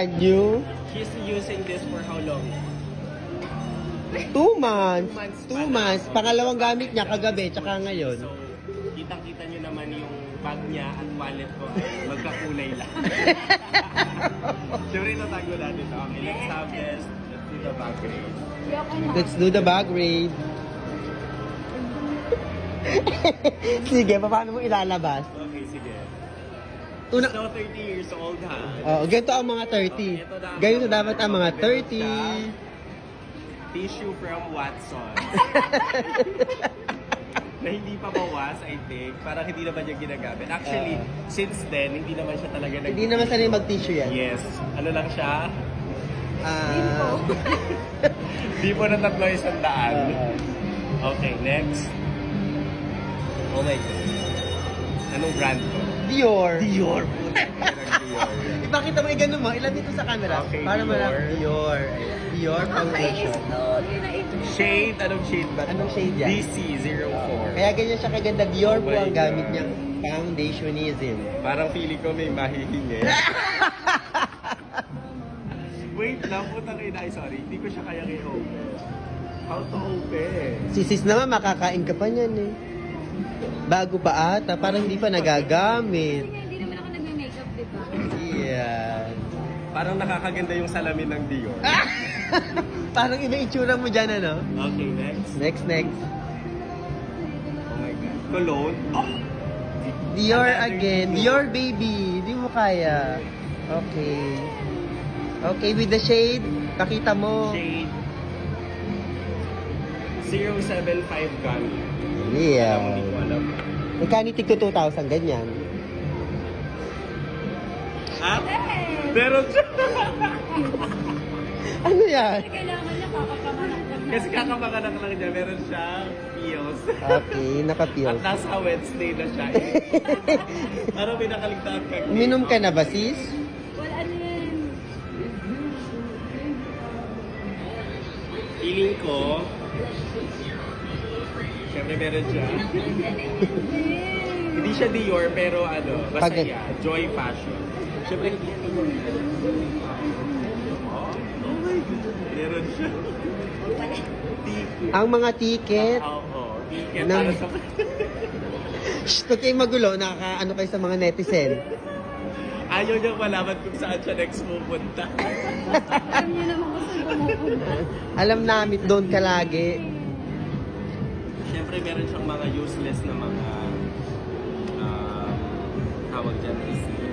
New? She's using this for how long? 2 months. 2 months. Pangalawang gamit niya kagabi, tsaka ngayon. So, kitang-kita nyo naman yung bag niya at wallet ko ay magkakulay lang. Siyempre, natago natin ito. Okay, let's have this. Let's do the bag raid. Let's do the bag raid. Sige, paano mo ilalabas? Okay, sige. Una, So, 30 years old ha? ganito ang mga 30. Ganito dapat ang mga 30. Tissue from Watson. Na hindi pa bawas, I think. Parang hindi naman niya ginagamit. Actually, since then, hindi naman siya talaga Hindi naman sanay mag-tissue yan. Yes. Ano lang siya? Ah. Di po na 300. Okay, next. Oh my God. Anong brand to? Dior. Dior po. Dior. Ipakita mo, ganun mo. Ilan dito sa camera? Okay, para Dior. malaki. Dior. Ayan. Dior foundation. Shade? Anong shade ba? Anong shade yan? DC04. Kaya ganyan siya kaganda. Dior Oh po my ang gamit God. niyang foundationism. Parang feeling ko may mahihingi. Wait lang, putang ina. Ay, sorry. Hindi ko siya kayang i-open. How to open? Si sis naman, makakain ka pa niyan eh. Bago pa ata, parang hindi pa nagagamit. Hindi naman ako nagme-makeup, di ba? Yeah. Parang nakakaganda yung salamin ng Dior. Parang iba itsura mo dyan, ano? Okay, next. Next. Oh my God. Cologne? Oh! Dior Another again. Dior baby. Di mo kaya. Okay. Okay, with the shade, pakita mo. Shade 075 gun. Yeah. Hindi ko alam. Magkano tig to 2,000, ganyan. Ah? Meron siya. Ano yan? Kailangan niya kakapanganak lang. Kasi kakapanganak lang niya, meron siya pills. Okay, At naka-pills. nasa Wednesday na siya. Parang may nakaligtaan ka. Uminom ka na ba, sis? Wala ano yan. Feeling ko, siyempre meron siya. Hindi siya Dior, pero ano, basta Pag- yan, Joy Fashion. Siyempre, hindi yan Dior. Oh my God. Meron siya. Ticket. Ang mga ticket. Oo, ticket Ng- para sa... Shh, huwag kayong magulo. Nakakaano kayo sa mga netizen. Ayaw niyang malaman kung saan siya next pupunta. Alam niyo naman kung saan pumupunta. Alam namin, doon ka lagi. Siyempre, meron siyang mga useless na mga tawag dyan, receipt.